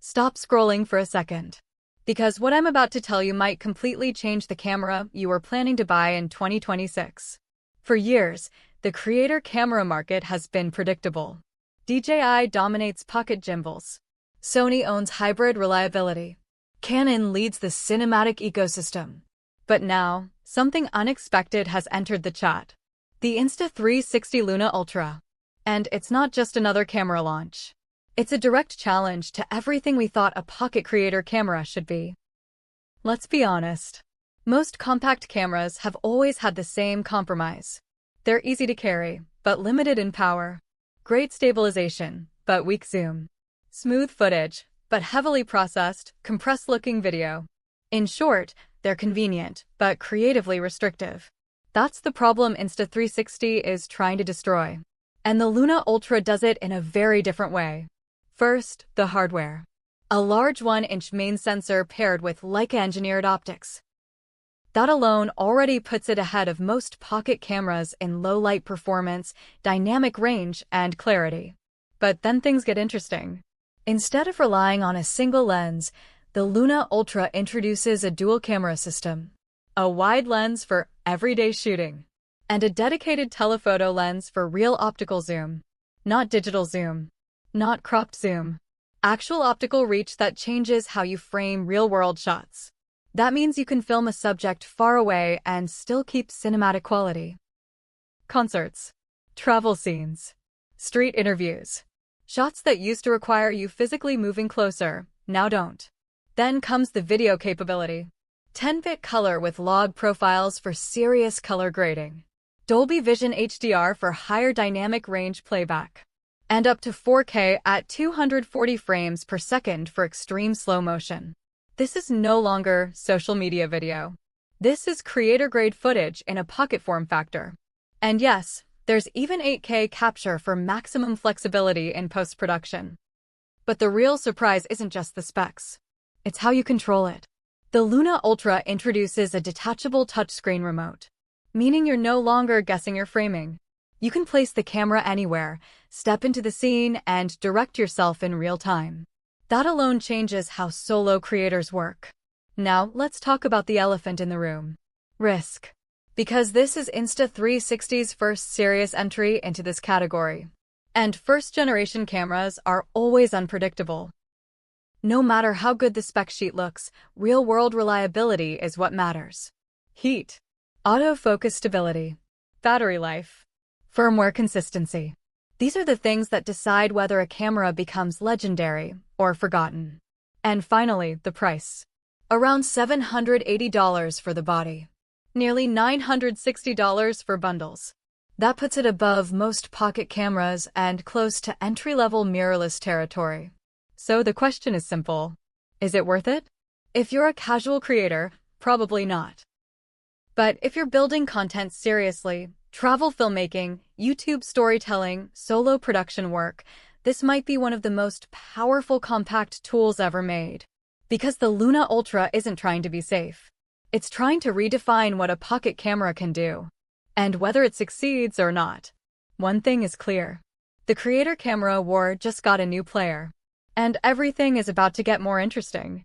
Stop scrolling for a second. Because what I'm about to tell you might completely change the camera you were planning to buy in 2026. For years, the creator camera market has been predictable. DJI dominates pocket gimbals. Sony owns hybrid reliability. Canon leads the cinematic ecosystem. But now, something unexpected has entered the chat. The Insta360 Luna Ultra. And it's not just another camera launch. It's a direct challenge to everything we thought a pocket creator camera should be. Let's be honest. Most compact cameras have always had the same compromise. They're easy to carry, but limited in power. Great stabilization, but weak zoom. Smooth footage, but heavily processed, compressed-looking video. In short, they're convenient, but creatively restrictive. That's the problem Insta360 is trying to destroy. And the Luna Ultra does it in a very different way. First, the hardware. A large 1-inch main sensor paired with Leica-engineered optics. That alone already puts it ahead of most pocket cameras in low-light performance, dynamic range, and clarity. But then things get interesting. Instead of relying on a single lens, the Luna Ultra introduces a dual-camera system. A wide lens for everyday shooting. And a dedicated telephoto lens for real optical zoom. Not digital zoom. Not cropped zoom. Actual optical reach that changes how you frame real-world shots. That means you can film a subject far away and still keep cinematic quality. Concerts. Travel scenes. Street interviews. Shots that used to require you physically moving closer, now don't. Then comes the video capability. 10-bit color with log profiles for serious color grading. Dolby Vision HDR for higher dynamic range playback. And up to 4K at 240 frames per second for extreme slow motion. This is no longer social media video. This is creator-grade footage in a pocket form factor. And yes, there's even 8K capture for maximum flexibility in post-production. But the real surprise isn't just the specs. It's how you control it. The Luna Ultra introduces a detachable touchscreen remote, meaning you're no longer guessing your framing. You can place the camera anywhere, step into the scene, and direct yourself in real time. That alone changes how solo creators work. Now, let's talk about the elephant in the room. Risk. Because this is Insta360's first serious entry into this category. And first-generation cameras are always unpredictable. No matter how good the spec sheet looks, real-world reliability is what matters. Heat. Autofocus stability. Battery life. Firmware consistency. These are the things that decide whether a camera becomes legendary or forgotten. And finally, the price. Around $780 for the body. Nearly $960 for bundles. That puts it above most pocket cameras and close to entry-level mirrorless territory. So the question is simple. Is it worth it? If you're a casual creator, probably not. But if you're building content seriously, travel filmmaking, YouTube storytelling, solo production work, this might be one of the most powerful compact tools ever made. Because the Luna Ultra isn't trying to be safe. It's trying to redefine what a pocket camera can do. And whether it succeeds or not, one thing is clear. The creator camera war just got a new player. And everything is about to get more interesting.